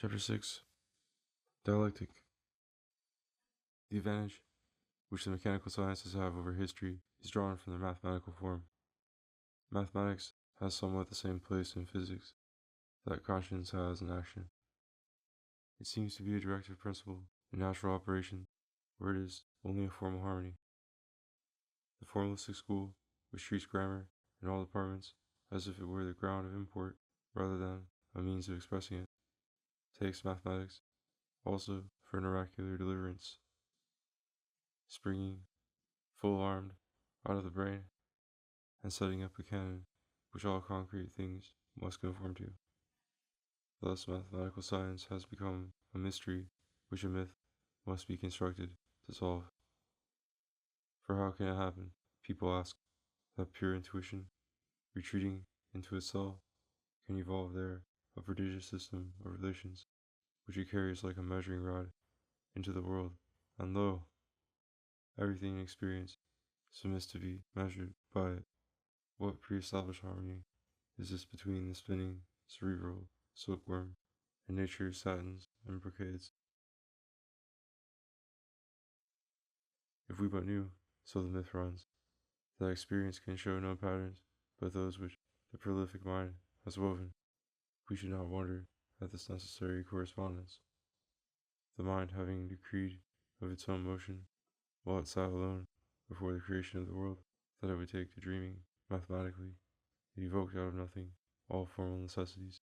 Chapter 6 Dialectic. The advantage which the mechanical sciences have over history is drawn from their mathematical form. Mathematics has somewhat the same place in physics that conscience has in action. It seems to be a directive principle in natural operation, where it is only a formal harmony. The formalistic school, which treats grammar in all departments as if it were the ground of import rather than a means of expressing it, takes mathematics also for an oracular deliverance, springing, full-armed, out of the brain, and setting up a canon which all concrete things must conform to. Thus mathematical science has become a mystery which a myth must be constructed to solve. For how can it happen, people ask, that pure intuition, retreating into itself, can evolve there a prodigious system of relations which it carries like a measuring rod into the world, and lo, everything in experience submits to be measured by it. What pre-established harmony is this between the spinning, cerebral silkworm and nature's satins and brocades? If we but knew, so the myth runs, that experience can show no patterns but those which the prolific mind has woven, we should not wonder at this necessary correspondence. The mind having decreed of its own motion, while it sat alone before the creation of the world, that it would take to dreaming mathematically, it evoked out of nothing all formal necessities,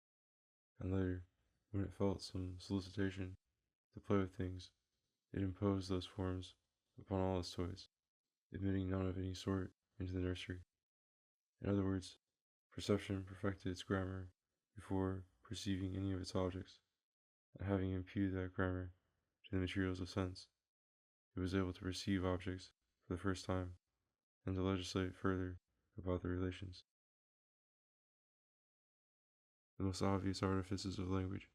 and later, when it felt some solicitation to play with things, it imposed those forms upon all its toys, admitting none of any sort into the nursery. In other words, perception perfected its grammar before perceiving any of its objects, and having imputed that grammar to the materials of sense, it was able to perceive objects for the first time, and to legislate further about their relations. The most obvious artifices of language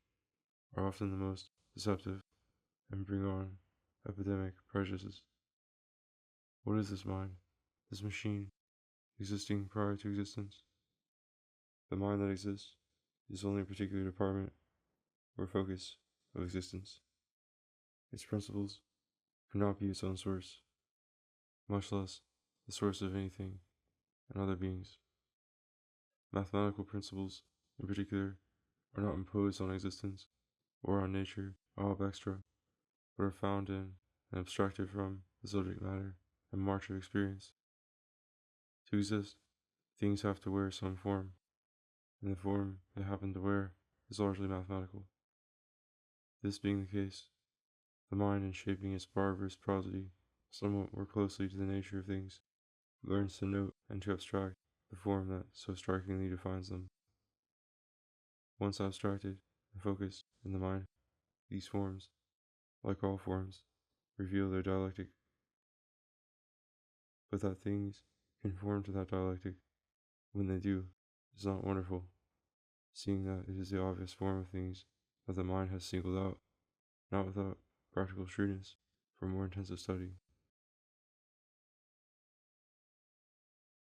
are often the most deceptive and bring on epidemic prejudices. What is this mind, this machine, existing prior to existence? The mind that exists is only a particular department or focus of existence. Its principles cannot be its own source, much less the source of anything and other beings. Mathematical principles, in particular, are not imposed on existence or on nature ab extra, but are found in and abstracted from the subject matter and march of experience. To exist, things have to wear some form, and the form they happen to wear is largely mathematical. This being the case, the mind, in shaping its barbarous prosody somewhat more closely to the nature of things, learns to note and to abstract the form that so strikingly defines them. Once abstracted and focused in the mind, these forms, like all forms, reveal their dialectic. But that things conform to that dialectic, when they do, is not wonderful, seeing that it is the obvious form of things that the mind has singled out, not without practical shrewdness, for more intensive study.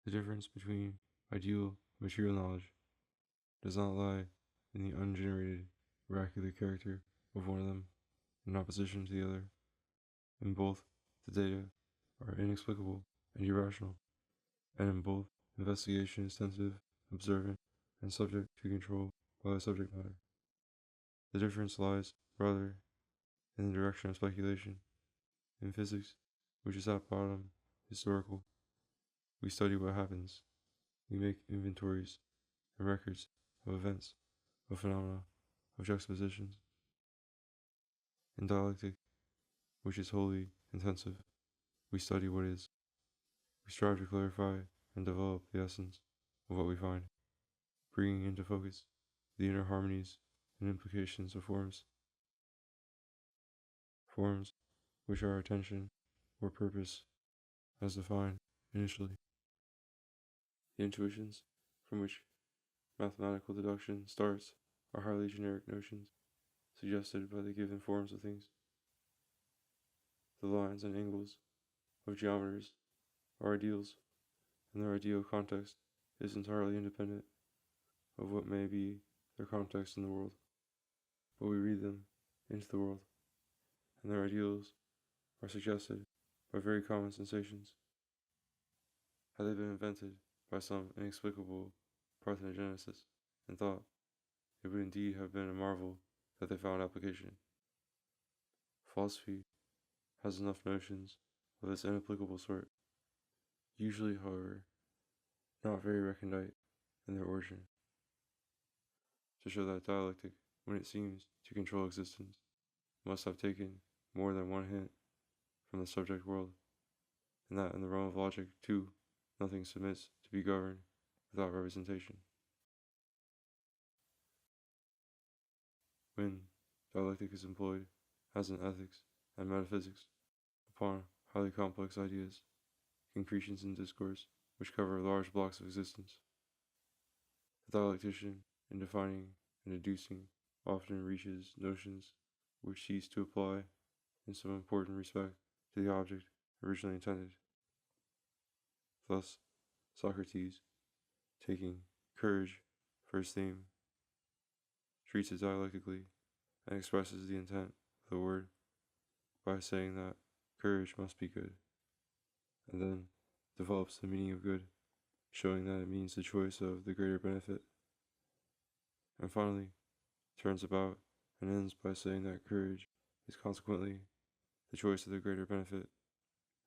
The difference between ideal and material knowledge does not lie in the ungenerated, oracular character of one of them in opposition to the other. In both, the data are inexplicable and irrational, and in both, investigation is tentative, observant, and subject to control by the subject matter. The difference lies, rather, in the direction of speculation. In physics, which is at bottom historical, we study what happens. We make inventories and records of events, of phenomena, of juxtapositions. In dialectic, which is wholly intensive, we study what is. We strive to clarify and develop the essence of what we find, bringing into focus the inner harmonies and implications of forms. Forms which our attention or purpose has defined initially. The intuitions from which mathematical deduction starts are highly generic notions suggested by the given forms of things. The lines and angles of geometers are ideals, and their ideal context is entirely independent of what may be their context in the world. but we read them into the world, and their ideals are suggested by very common sensations. Had they been invented by some inexplicable parthenogenesis and thought, it would indeed have been a marvel that they found application. Philosophy has enough notions of this inapplicable sort, usually, however, not very recondite in their origin, to show that dialectic, when it seems to control existence, must have taken more than one hint from the subject world, and that in the realm of logic, too, nothing submits to be governed without representation. When dialectic is employed, as in ethics and metaphysics, upon highly complex ideas, concretions in discourse which cover large blocks of existence, the dialectician, in defining and deducing, often reaches notions which cease to apply in some important respect to the object originally intended. Thus, Socrates, taking courage for his theme, treats it dialectically and expresses the intent of the word by saying that courage must be good, and then develops the meaning of good, showing that it means the choice of the greater benefit, and finally turns about and ends by saying that courage is consequently the choice of the greater benefit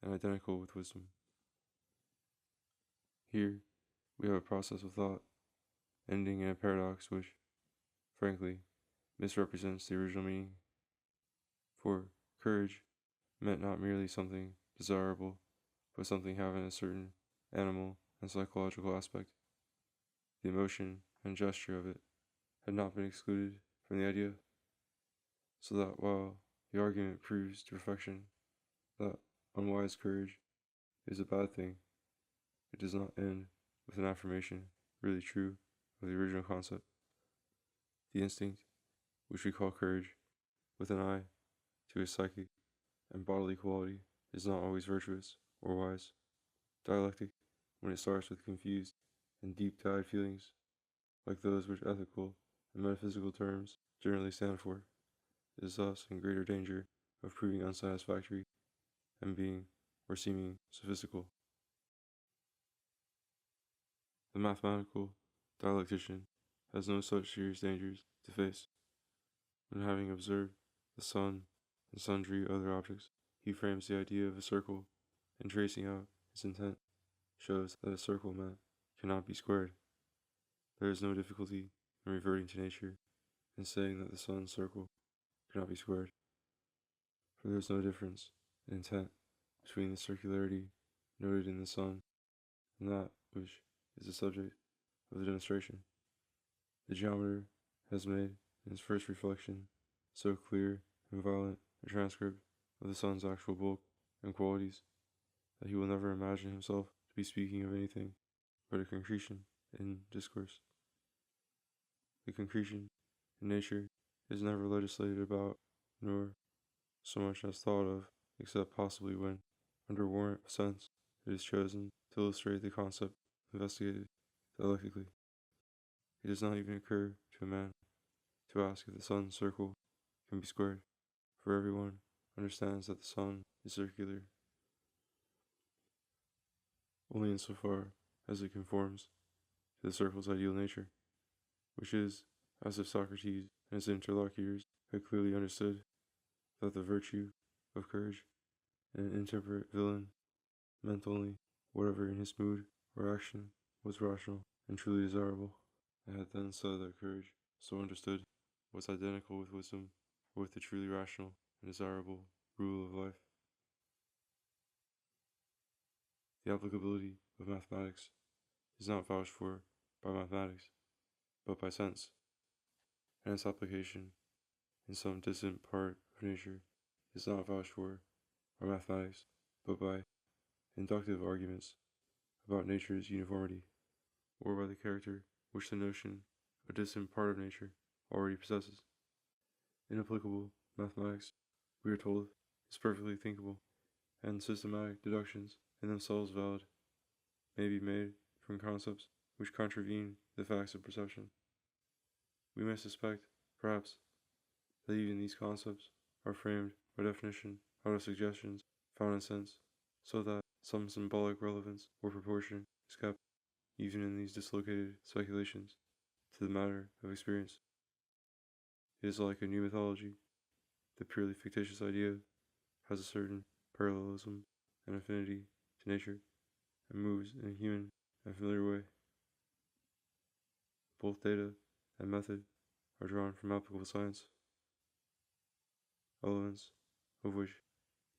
and identical with wisdom. Here we have a process of thought ending in a paradox which, frankly, misrepresents the original meaning. For courage meant not merely something desirable, but something having a certain animal and psychological aspect. The emotion and gesture of it had not been excluded from the idea, so that while the argument proves to perfection that unwise courage is a bad thing, it does not end with an affirmation really true of the original concept. The instinct, which we call courage, with an eye to a psychic and bodily quality, is not always virtuous or wise. Dialectic, when it starts with confused and deep-dyed feelings, like those which ethical and metaphysical terms generally stand for, is thus in greater danger of proving unsatisfactory and being or seeming sophistical. The mathematical dialectician has no such serious dangers to face. When having observed the sun and sundry other objects, he frames the idea of a circle, and tracing out its intent, shows that a circle meant cannot be squared. There is no difficulty in reverting to nature and saying that the sun's circle cannot be squared, for there is no difference in intent between the circularity noted in the sun and that which is the subject of the demonstration. The geometer has made, in his first reflection, so clear and violent a transcript of the sun's actual bulk and qualities that he will never imagine himself to be speaking of anything but a concretion in discourse. The concretion in nature is never legislated about, nor so much as thought of, except possibly when, under warrant of sense, it is chosen to illustrate the concept investigated dialectically. It does not even occur to a man to ask if the sun's circle can be squared, for everyone understands that the sun is circular, only insofar as it conforms to the circle's ideal nature, which is as if Socrates and his interlocutors had clearly understood that the virtue of courage in an intemperate villain meant only whatever in his mood or action was rational and truly desirable, and had then said that courage, so understood, was identical with wisdom, or with the truly rational and desirable rule of life. The applicability of mathematics is not vouched for by mathematics, but by sense, and its application in some distant part of nature is not vouched for by mathematics, but by inductive arguments about nature's uniformity, or by the character which the notion of a distant part of nature already possesses. Inapplicable mathematics, we are told, is perfectly thinkable, and systematic deductions, in themselves valid, may be made from concepts which contravene the facts of perception. We may suspect, perhaps, that even these concepts are framed by definition out of suggestions found in sense, so that some symbolic relevance or proportion is kept, even in these dislocated speculations, to the matter of experience. It is like a new mythology. The purely fictitious idea has a certain parallelism and affinity to nature, and moves in a human and familiar way. Both data and method are drawn from applicable science, elements of which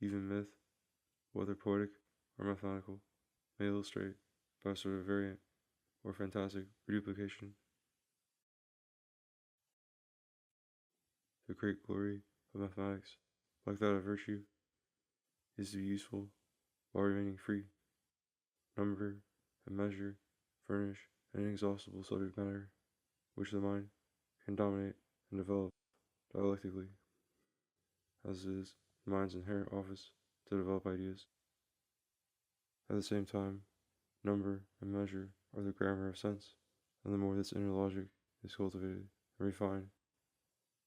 even myth, whether poetic or mathematical, may illustrate by a sort of variant or fantastic reduplication. The great glory of mathematics, like that of virtue, is to be useful while remaining free. Number and measure furnish an inexhaustible subject matter which the mind can dominate and develop dialectically, as it is the mind's inherent office to develop ideas. At the same time, number and measure are the grammar of sense, and the more this inner logic is cultivated and refined,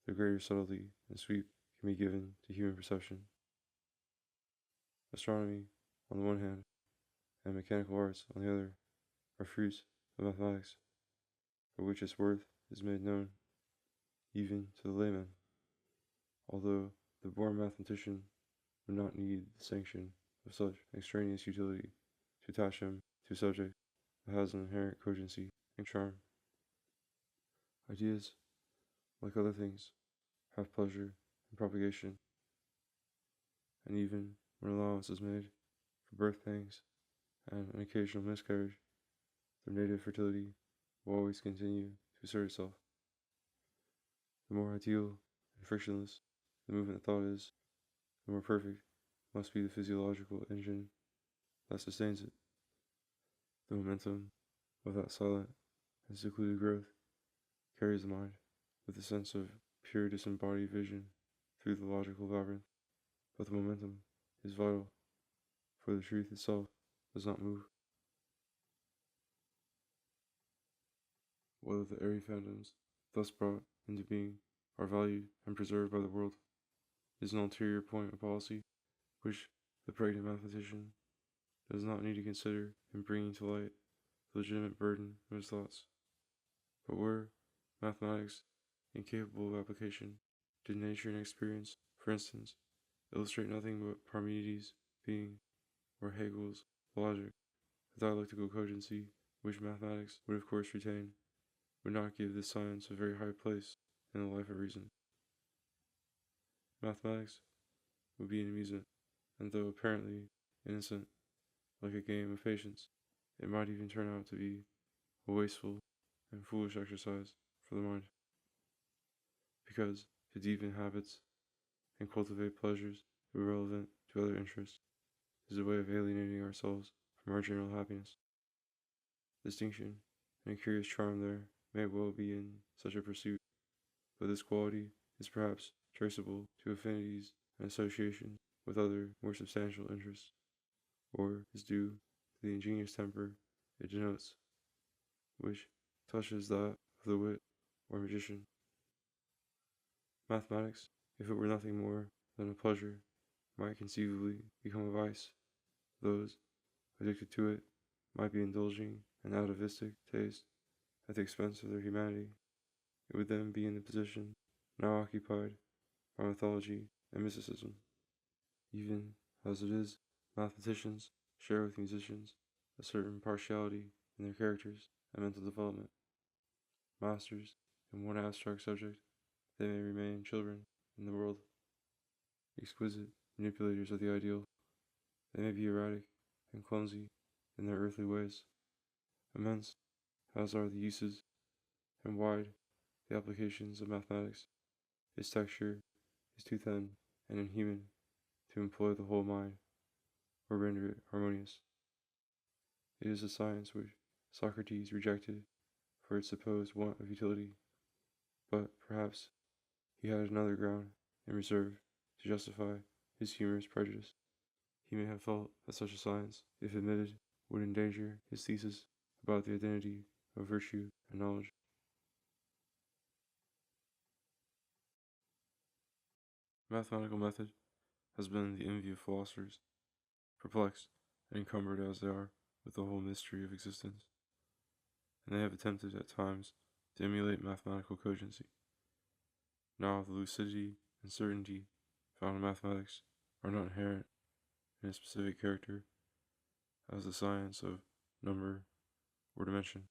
the greater subtlety and sweep can be given to human perception. Astronomy, on the one hand, and mechanical arts, on the other, are fruits of mathematics, for which its worth is made known, even to the layman, although the born mathematician would not need the sanction of such extraneous utility to attach him to a subject that has an inherent cogency and charm. Ideas, like other things, have pleasure and propagation, and even when allowance is made for birth pangs and an occasional miscarriage, their native fertility will always continue to assert itself. The more ideal and frictionless the movement of thought is, the more perfect must be the physiological engine that sustains it. The momentum of that silent and secluded growth carries the mind with a sense of pure disembodied vision through the logical labyrinth, but the momentum is vital, for the truth itself does not move. Whether the airy phantoms thus brought into being are valued and preserved by the world is an ulterior point of policy which the pregnant mathematician does not need to consider in bringing to light the legitimate burden of his thoughts. But were mathematics incapable of application, did nature and experience, for instance, illustrate nothing but Parmenides' being, or Hegel's logic, the dialectical cogency which mathematics would of course retain, would not give this science a very high place in the life of reason. Mathematics would be an amusement, and though apparently innocent, like a game of patience, it might even turn out to be a wasteful and foolish exercise for the mind, because to deepen habits and cultivate pleasures irrelevant to other interests is a way of alienating ourselves from our general happiness. Distinction and a curious charm there may well be in such a pursuit, but this quality is perhaps traceable to affinities and associations with other more substantial interests, or is due to the ingenious temper it denotes, which touches that of the wit or magician. Mathematics, if it were nothing more than a pleasure, might conceivably become a vice. Those addicted to it might be indulging an atavistic taste at the expense of their humanity. It would then be in the position now occupied by mythology and mysticism. Even as it is, mathematicians share with musicians a certain partiality in their characters and mental development. Masters in one abstract subject, they may remain children in the world, exquisite manipulators of the ideal. They may be erratic and clumsy in their earthly ways, immense as are the uses and wide the applications of mathematics. Its texture is too thin and inhuman to employ the whole mind or render it harmonious. It is a science which Socrates rejected for its supposed want of utility, but perhaps he had another ground in reserve to justify his humorous prejudice. He may have felt that such a science, if admitted, would endanger his thesis about the identity of virtue and knowledge. Mathematical method has been the envy of philosophers, perplexed and encumbered as they are with the whole mystery of existence, and they have attempted at times to emulate mathematical cogency. Now the lucidity and certainty found in mathematics are not inherent in a specific character as the science of number or dimension.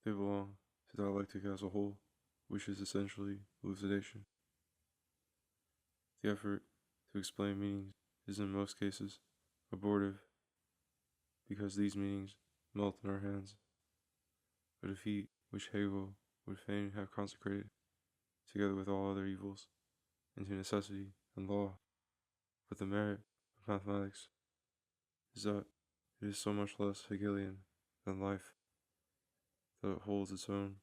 They belong to dialectic as a whole, which is essentially elucidation. The effort to explain meanings is in most cases abortive because these meanings melt in our hands, a defeat which Hegel would fain have consecrated, together with all other evils, into necessity and law. But the merit of mathematics is that it is so much less Hegelian than life, that it holds its own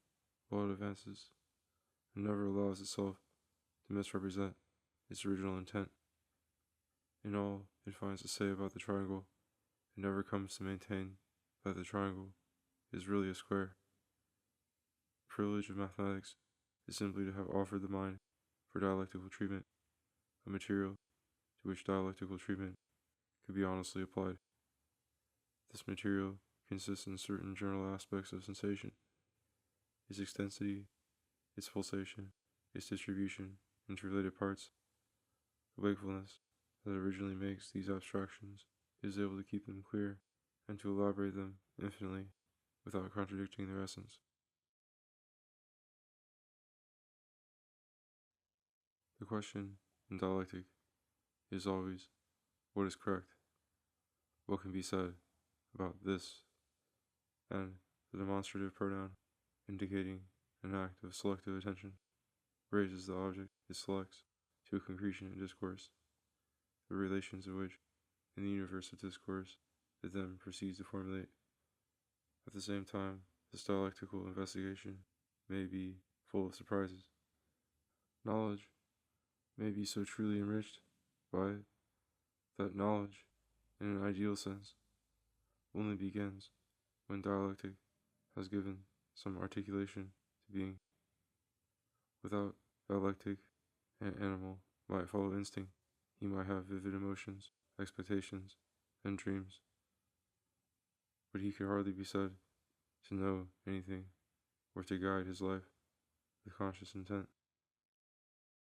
while it advances, and never allows itself to misrepresent its original intent. In all it finds to say about the triangle, it never comes to maintain that the triangle is really a square. The privilege of mathematics is simply to have offered the mind for dialectical treatment, a material to which dialectical treatment could be honestly applied. This material consists in certain general aspects of sensation, its extensity, its pulsation, its distribution into related parts. The wakefulness that originally makes these abstractions is able to keep them clear and to elaborate them infinitely without contradicting their essence. The question in dialectic is always, what is correct? What can be said about this? And the demonstrative pronoun, indicating an act of selective attention, raises the object it selects to a concretion in discourse, the relations of which, in the universe of discourse, it then proceeds to formulate. At the same time, this dialectical investigation may be full of surprises. Knowledge may be so truly enriched by it that knowledge, in an ideal sense, only begins when dialectic has given some articulation to being. Without dialectic, an animal might follow instinct. He might have vivid emotions, expectations, and dreams, but he could hardly be said to know anything or to guide his life with conscious intent.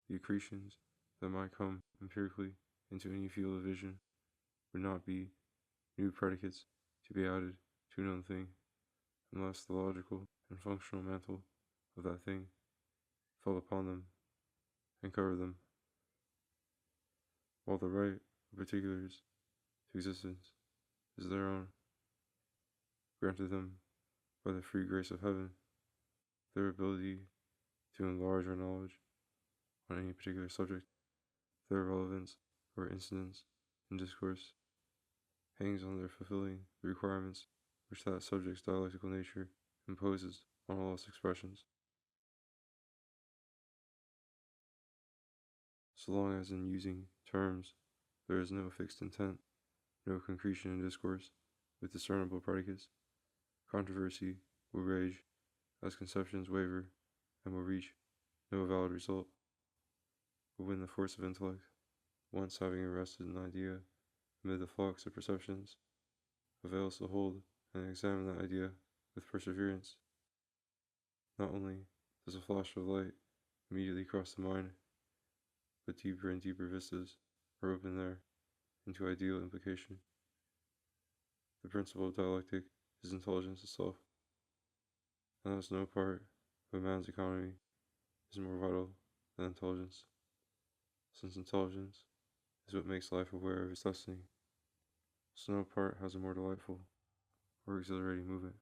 The accretions that might come empirically into any field of vision would not be new predicates to be added to a known thing, unless the logical and functional mantle of that thing fell upon them and covered them, while the right of particulars to existence is their own, granted them by the free grace of heaven. Their ability to enlarge our knowledge on any particular subject, their relevance or incidence in discourse, hangs on their fulfilling the requirements which that subject's dialectical nature imposes on all its expressions. So long as in using terms there is no fixed intent, no concretion in discourse with discernible predicates, controversy will rage as conceptions waver and will reach no valid result. But when the force of intellect, once having arrested an idea amid the flux of perceptions, avails to hold and examine that idea with perseverance, not only does a flash of light immediately cross the mind, but deeper and deeper vistas are opened there into ideal implication. The principle of dialectic is intelligence itself, and thus no part of a man's economy is more vital than intelligence, since intelligence is what makes life aware of its destiny, so no part has a more delightful or exhilarating movement.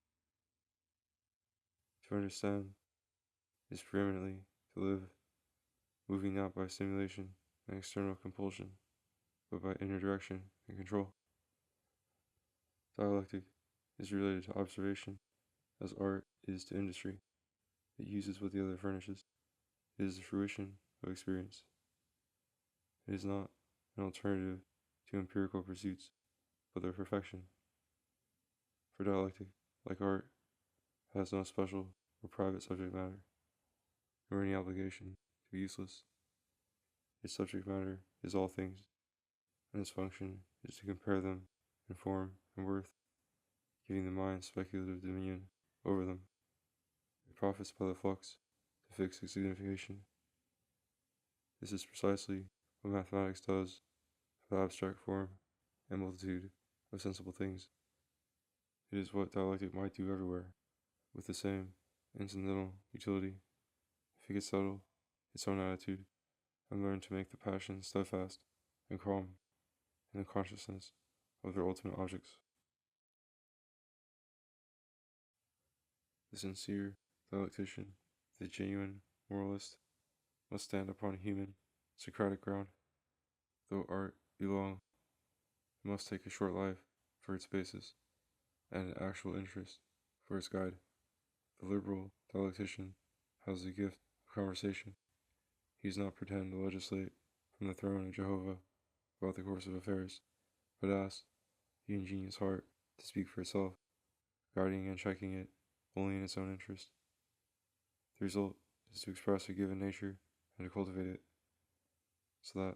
To understand is preeminently to live, moving not by stimulation and external compulsion, but by inner direction and control. Dialectic is related to observation as art is to industry. It uses what the other furnishes. It is the fruition of experience. It is not an alternative to empirical pursuits, but their perfection. For dialectic, like art, has no special or private subject matter, nor any obligation to be useless. Its subject matter is all things, and its function is to compare them in form and worth, giving the mind speculative dominion over them. It profits by the flux to fix its signification. This is precisely what mathematics does for the abstract form and multitude of sensible things. It is what dialectic might do everywhere, with the same incidental utility, if it could settle its own attitude and learn to make the passions steadfast and calm in the consciousness of their ultimate objects. The sincere dialectician, the genuine moralist, must stand upon human, Socratic ground. Though art be long, it must take a short life for its basis, and an actual interest for its guide. The liberal dialectician has the gift of conversation. He does not pretend to legislate from the throne of Jehovah about the course of affairs, but asks the ingenious heart to speak for itself, guiding and checking it only in its own interest. The result is to express a given nature and to cultivate it, so that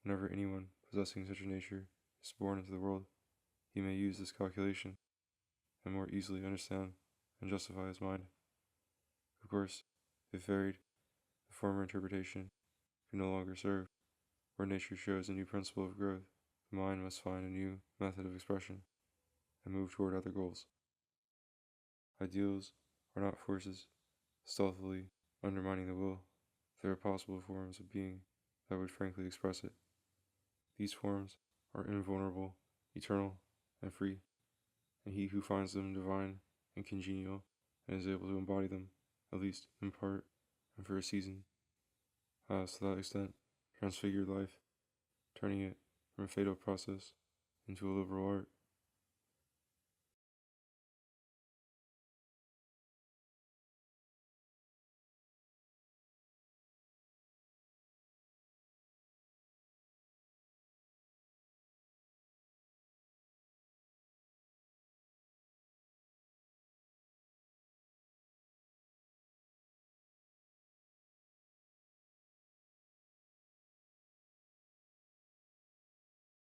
whenever anyone possessing such a nature is born into the world, he may use this calculation and more easily understand and justify his mind. Of course, if varied, the former interpretation can no longer serve. Where nature shows a new principle of growth, the mind must find a new method of expression and move toward other goals. Ideals are not forces stealthily undermining the will. They are possible forms of being that would frankly express it. These forms are invulnerable, eternal, and free, and he who finds them divine and congenial and is able to embody them, at least in part and for a season, has to that extent transfigured life, turning it from a fatal process into a liberal art.